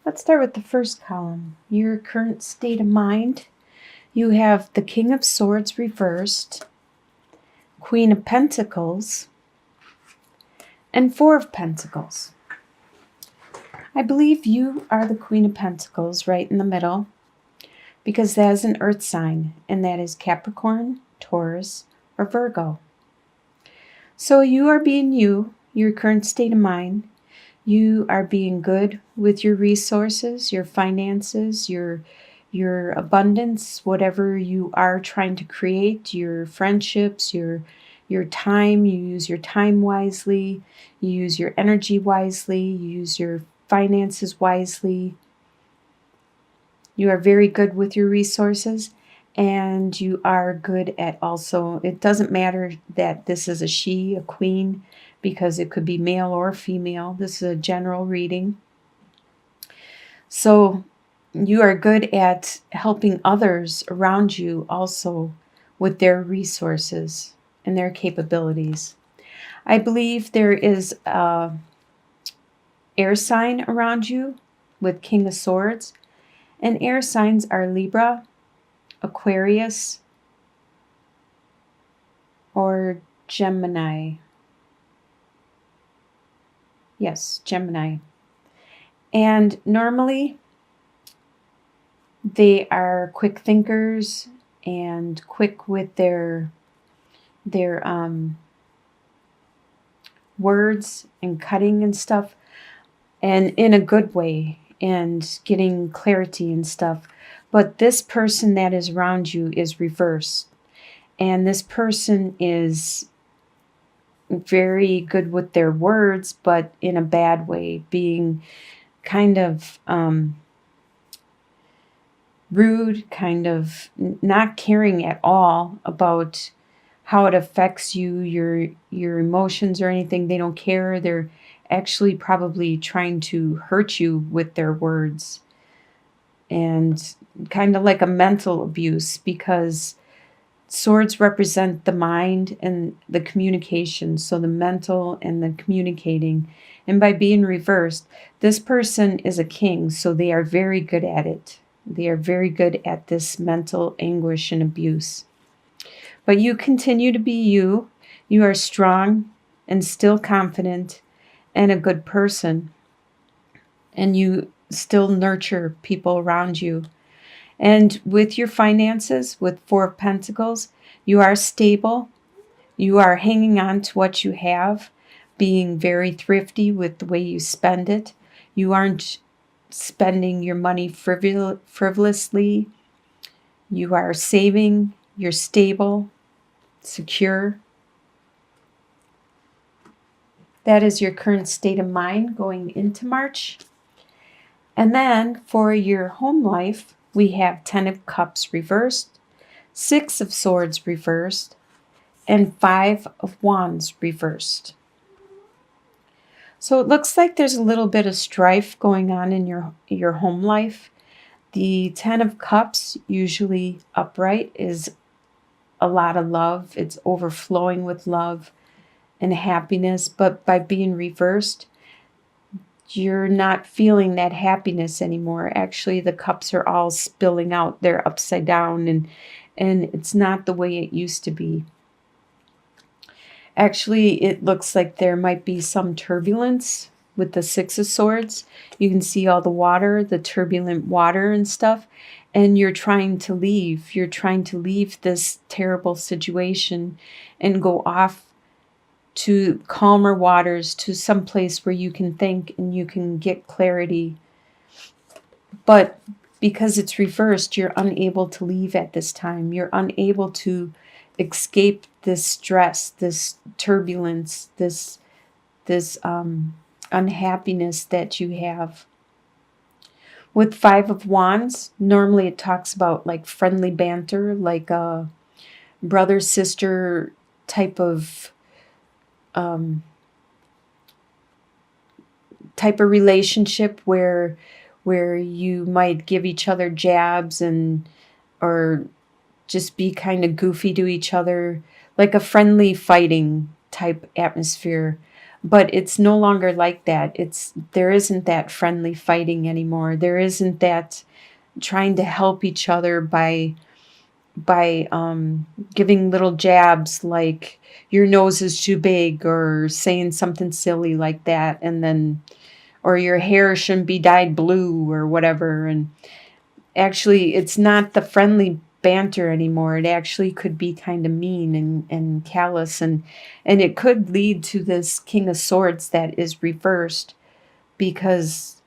Let's start with the first column, your current state of mind. You have the King of Swords reversed, Queen of Pentacles, and Four of Pentacles. I believe you are the Queen of Pentacles right in the middle, because that is an earth sign, and that is Capricorn, Taurus, or Virgo. So you are being you, your current state of mind. You are being good with your resources, your finances, your abundance, whatever you are trying to create, your friendships, your time. You use your time wisely, you use your energy wisely, you use your finances wisely. You are very good with your resources, and you are good at also, it doesn't matter that this is a she, a queen, because it could be male or female. This is a general reading. So you are good at helping others around you also with their resources and their capabilities. I believe there is a air sign around you with King of Swords. And air signs are Libra, Aquarius, or Gemini. Yes, Gemini. And normally they are quick thinkers and quick with their words and cutting and stuff, and in a good way, and getting clarity and stuff. But this person that is around you is reversed. And this person is very good with their words, but in a bad way, being kind of rude, kind of not caring at all about how it affects you, your emotions or anything. They don't care. They're actually probably trying to hurt you with their words, and kind of like a mental abuse, because swords represent the mind and the communication, so the mental and the communicating. And by being reversed, this person is a king, so they are very good at it. They are very good at this mental anguish and abuse. But you continue to be you. You are strong and still confident and a good person. And you still nurture people around you. And with your finances, with Four of Pentacles, you are stable. You are hanging on to what you have, being very thrifty with the way you spend it. You aren't spending your money frivolously. You are saving. You're stable, secure. That is your current state of mind going into March. And then for your home life, we have 10 of Cups reversed, 6 of Swords reversed, and 5 of Wands reversed. So it looks like there's a little bit of strife going on in your home life. The 10 of Cups, usually upright, is a lot of love. It's overflowing with love and happiness. But by being reversed, you're not feeling that happiness anymore. Actually, the cups are all spilling out. They're upside down, and it's not the way it used to be. Actually, it looks like there might be some turbulence with the 6 of Swords. You can see all the water, the turbulent water and stuff, and you're trying to leave. You're trying to leave this terrible situation and go off to calmer waters, to some place where you can think and you can get clarity. But because it's reversed, you're unable to leave at this time. You're unable to escape this stress, this turbulence, this unhappiness that you have. With 5 of Wands, normally it talks about like friendly banter, like a brother sister type of relationship where you might give each other jabs and or just be kind of goofy to each other, like a friendly fighting type atmosphere. But it's no longer like that. There isn't that friendly fighting anymore. There isn't that trying to help each other by giving little jabs like your nose is too big, or saying something silly like that, and then or your hair shouldn't be dyed blue or whatever. And actually, it's not the friendly banter anymore. It actually could be kind of mean and callous, and it could lead to this King of Swords that is reversed, because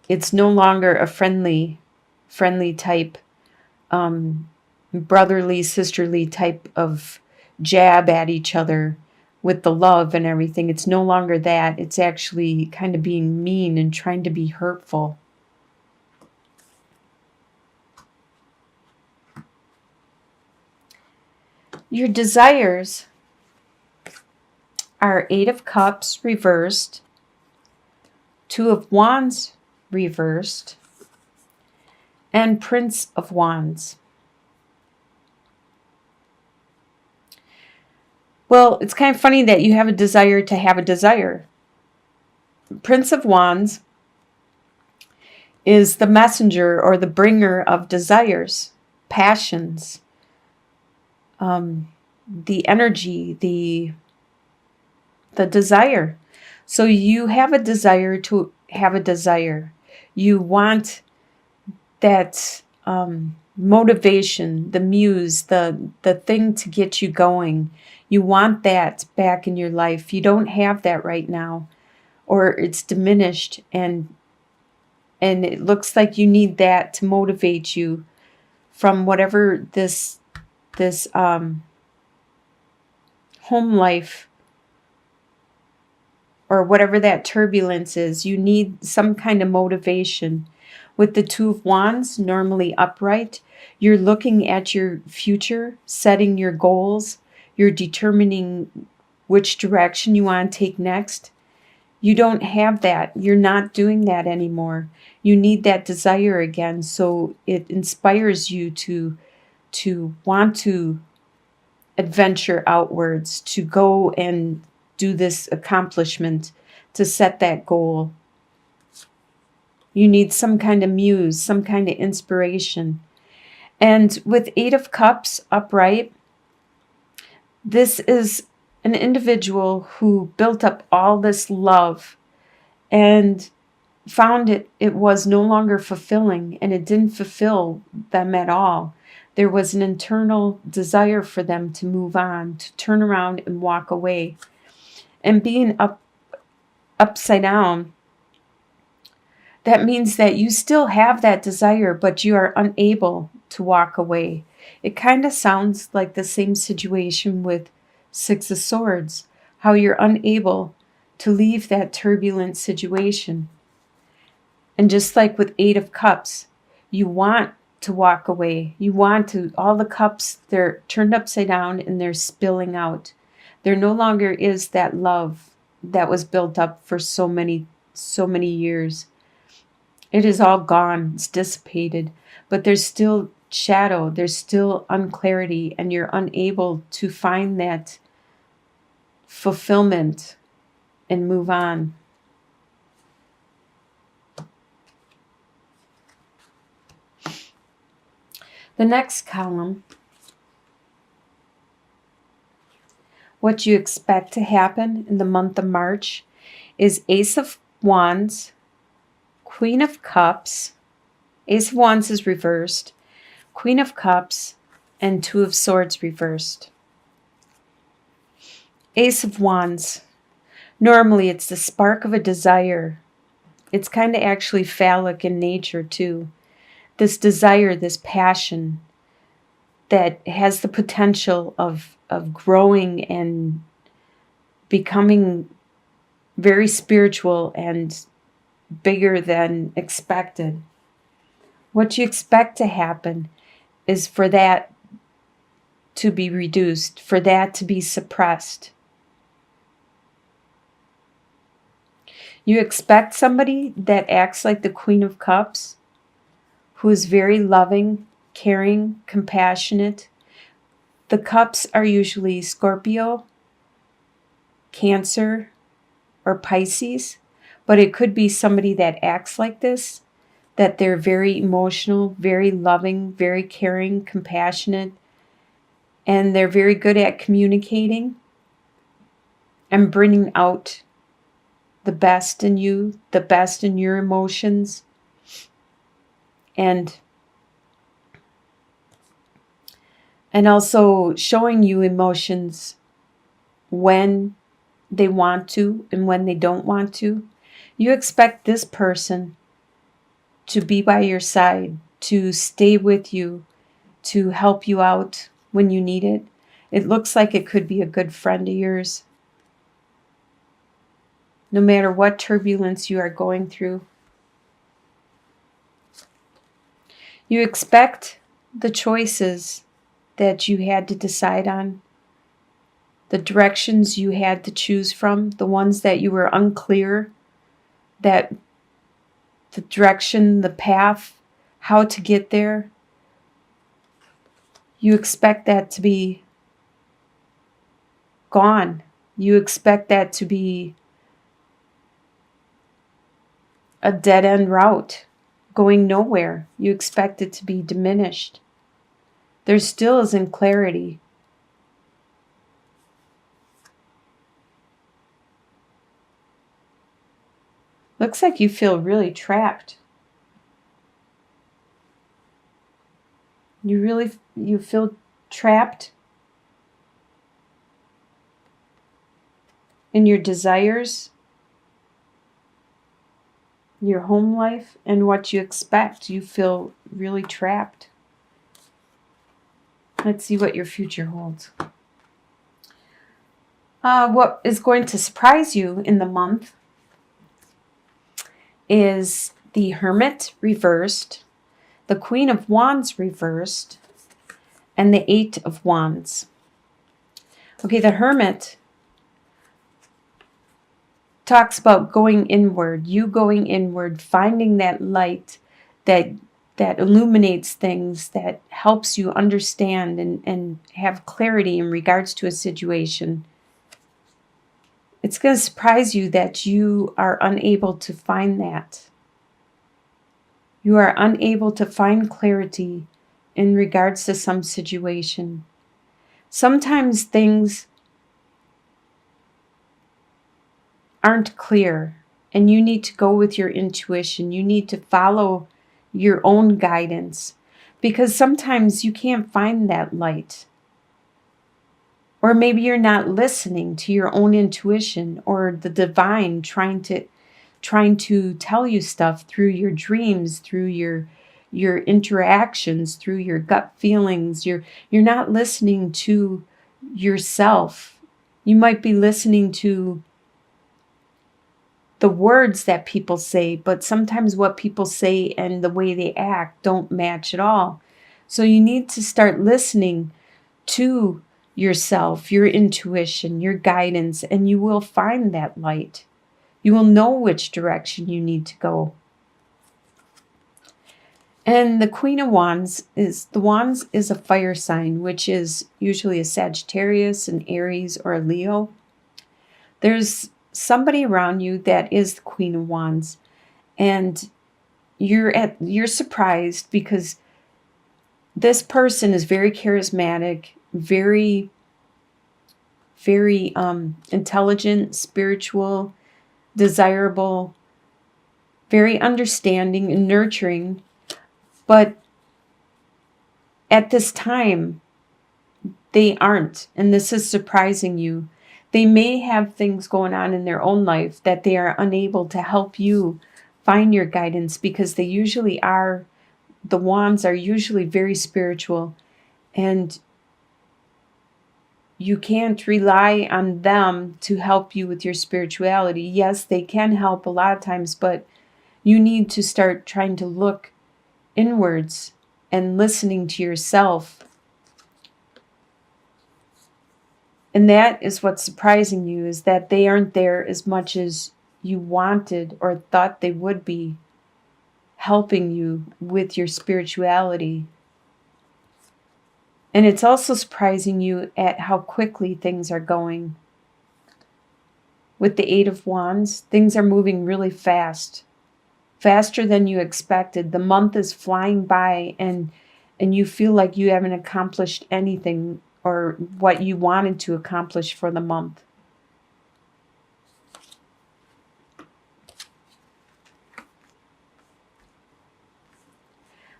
it's no longer a friendly type, um, brotherly, sisterly type of jab at each other with the love and everything. It's no longer that. It's actually kind of being mean and trying to be hurtful. Your desires are Eight of Cups reversed, Two of Wands reversed, and Prince of Wands. Well, it's kind of funny that you have a desire to have a desire. Prince of Wands is the messenger or the bringer of desires, passions, the energy, the desire. So you have a desire to have a desire. You want that motivation, the muse, the thing to get you going. You want that back in your life. You don't have that right now, or it's diminished, and it looks like you need that to motivate you from whatever this home life, or whatever that turbulence is. You need some kind of motivation. With the Two of Wands, normally upright, you're looking at your future, setting your goals, you're determining which direction you want to take next. You don't have that. You're not doing that anymore. You need that desire again, so it inspires you to want to adventure outwards, to go and do this accomplishment, to set that goal. You need some kind of muse, some kind of inspiration. And with Eight of Cups upright, this is an individual who built up all this love and found it was no longer fulfilling, and it didn't fulfill them at all. There was an internal desire for them to move on, to turn around and walk away. And being upside down, that means that you still have that desire, but you are unable to walk away. It kind of sounds like the same situation with Six of Swords, how you're unable to leave that turbulent situation. And just like with Eight of Cups, you want to walk away. You want to, all the cups, they're turned upside down and they're spilling out. There no longer is that love that was built up for so many years. It is all gone. It's dissipated. But there's still shadow. There's still unclarity, and you're unable to find that fulfillment and move on. The next column, what you expect to happen in the month of March, is Ace of Wands, Queen of Cups, Ace of Wands is reversed, Queen of Cups, and Two of Swords reversed. Ace of Wands, normally it's the spark of a desire. It's kind of actually phallic in nature too. This desire, this passion that has the potential of growing and becoming very spiritual and bigger than expected. What you expect to happen is for that to be reduced, for that to be suppressed. You expect somebody that acts like the Queen of Cups, who is very loving, caring, compassionate. The cups are usually Scorpio, Cancer, or Pisces, but it could be somebody that acts like this, that they're very emotional, very loving, very caring, compassionate, and they're very good at communicating and bringing out the best in you, the best in your emotions, and also showing you emotions when they want to and when they don't want to. You expect this person to be by your side, to stay with you, to help you out when you need it. It looks like it could be a good friend of yours. No matter what turbulence you are going through, you expect the choices that you had to decide on, the directions you had to choose from, the ones that you were unclear, that the direction, the path, how to get there. You expect that to be gone. You expect that to be a dead-end route, going nowhere. You expect it to be diminished. There still isn't clarity. Looks like you feel really trapped. You feel trapped in your desires, your home life, and what you expect. You feel really trapped. Let's see what your future holds. What is going to surprise you in the month is the Hermit reversed, the Queen of Wands reversed, and the Eight of Wands. Okay, the Hermit talks about going inward, you going inward, finding that light that illuminates things, that helps you understand and have clarity in regards to a situation. It's going to surprise you that you are unable to find that. You are unable to find clarity in regards to some situation. Sometimes things aren't clear and you need to go with your intuition. You need to follow your own guidance because sometimes you can't find that light. Or maybe you're not listening to your own intuition or the divine trying to tell you stuff through your dreams, through your interactions, through your gut feelings. You're not listening to yourself. You might be listening to the words that people say, but sometimes what people say and the way they act don't match at all. So you need to start listening to yourself, your intuition, your guidance, and you will find that light. You will know which direction you need to go. And the Queen of Wands is a fire sign, which is usually a Sagittarius, an Aries, or a Leo. There's somebody around you that is the Queen of Wands, and you're surprised because this person is very charismatic, very intelligent, spiritual, desirable, very understanding and nurturing. But at this time, they aren't, and this is surprising you. They may have things going on in their own life that they are unable to help you find your guidance because the wands are usually very spiritual, and you can't rely on them to help you with your spirituality. Yes, they can help a lot of times, but you need to start trying to look inwards and listening to yourself. And that is what's surprising you, is that they aren't there as much as you wanted or thought they would be, helping you with your spirituality. And it's also surprising you at how quickly things are going. with the Eight of Wands, things are moving really fast, faster than you expected. The month is flying by, and you feel like you haven't accomplished anything or what you wanted to accomplish for the month.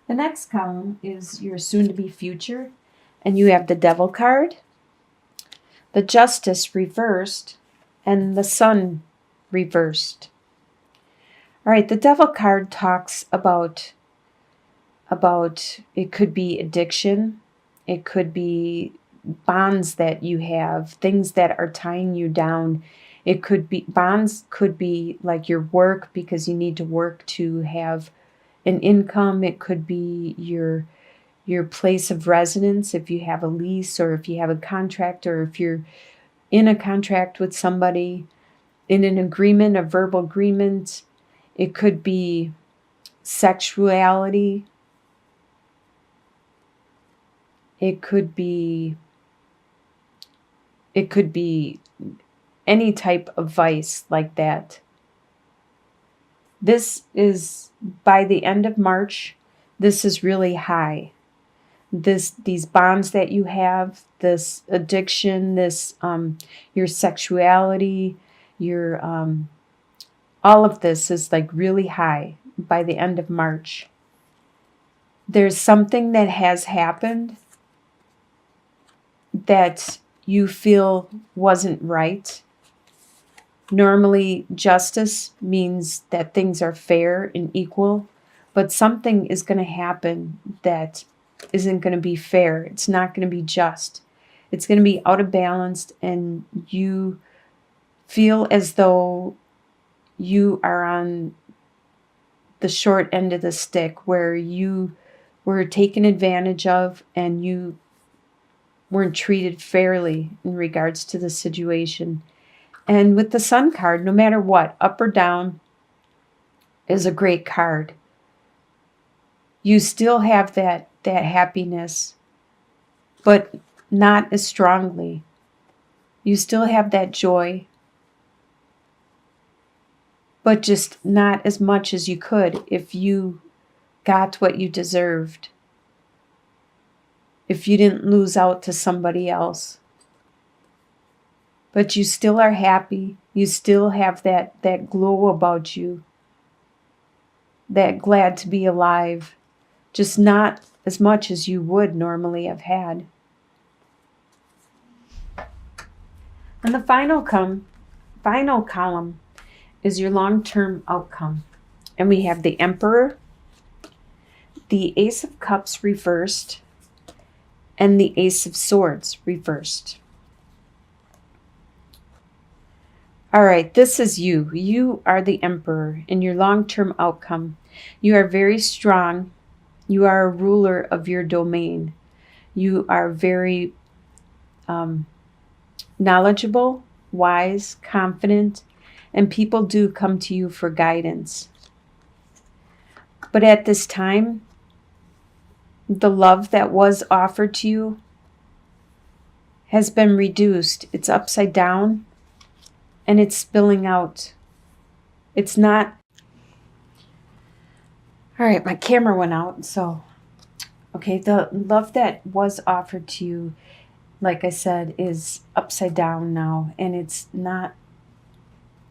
The next column is your soon-to-be future, and you have the Devil card, the Justice reversed, and the Sun reversed. All right, the Devil card talks about it could be addiction, it could be bonds that you have, things that are tying you down. It could be bonds, could be like your work, because you need to work to have an income. It could be your place of residence, if you have a lease, or if you have a contract, or if you're in a contract with somebody, in an agreement, a verbal agreement. It could be sexuality. It could be any type of vice like that. This is, by the end of March, this is really high. These bonds that you have, this addiction, this your sexuality, your all of this is like really high by the end of March. There's something that has happened that you feel wasn't right. Normally, justice means that things are fair and equal, but something is going to happen that isn't going to be fair. It's not going to be just. It's going to be out of balance, and you feel as though you are on the short end of the stick, where you were taken advantage of and you weren't treated fairly in regards to the situation. And with the Sun card, no matter what, up or down, is a great card. You still have that happiness, but not as strongly. You still have that joy, but just not as much as you could if you got what you deserved, if you didn't lose out to somebody else. But you still are happy. You still have that glow about you, that glad to be alive, just not as much as you would normally have had. And the final column is your long-term outcome. And we have the Emperor, the Ace of Cups reversed, and the Ace of Swords reversed. All right, this is you. You are the Emperor in your long-term outcome. You are very strong. You are a ruler of your domain. You are very knowledgeable, wise, confident, and people do come to you for guidance. But at this time, the love that was offered to you has been reduced. It's upside down, and it's spilling out. It's not... All right, my camera went out, so... Okay, the love that was offered to you, like I said, is upside down now, and it's not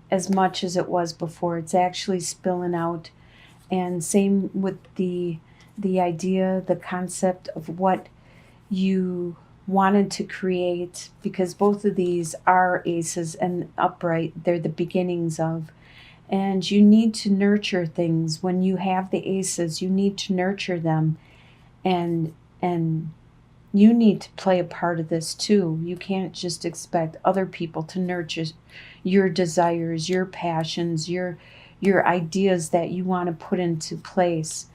as much as it was before. It's actually spilling out. And same with the idea, the concept of what you wanted to create, because both of these are aces and upright. They're the beginnings of. And you need to nurture things. When you have the aces, you need to nurture them. And you need to play a part of this too. You can't just expect other people to nurture your desires, your passions, your ideas that you want to put into place.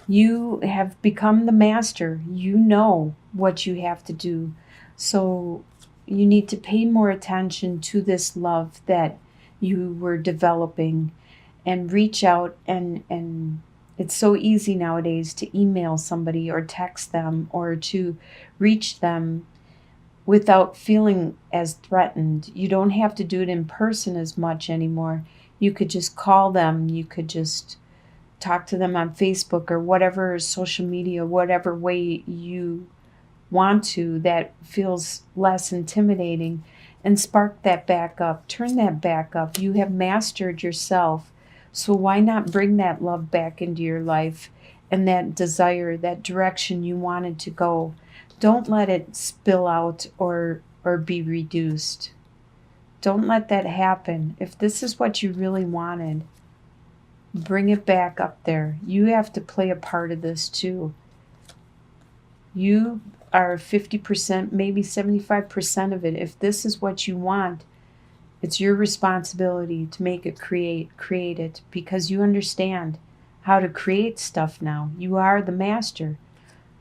You have become the master. You know what you have to do. So you need to pay more attention to this love that you were developing, and reach out, and it's so easy nowadays to email somebody or text them or to reach them without feeling as threatened. You don't have to do it in person as much anymore. You could just call them. You could just talk to them on Facebook or whatever social media, whatever way you want to that feels less intimidating, and spark that back up. Turn that back up. You have mastered yourself. So why not bring that love back into your life and that desire, that direction you wanted to go? Don't let it spill out or be reduced. Don't let that happen. If this is what you really wanted, bring it back up there. You have to play a part of this too. You are 50%, maybe 75% of it. If this is what you want, it's your responsibility to make it create it, because you understand how to create stuff now. You are the master.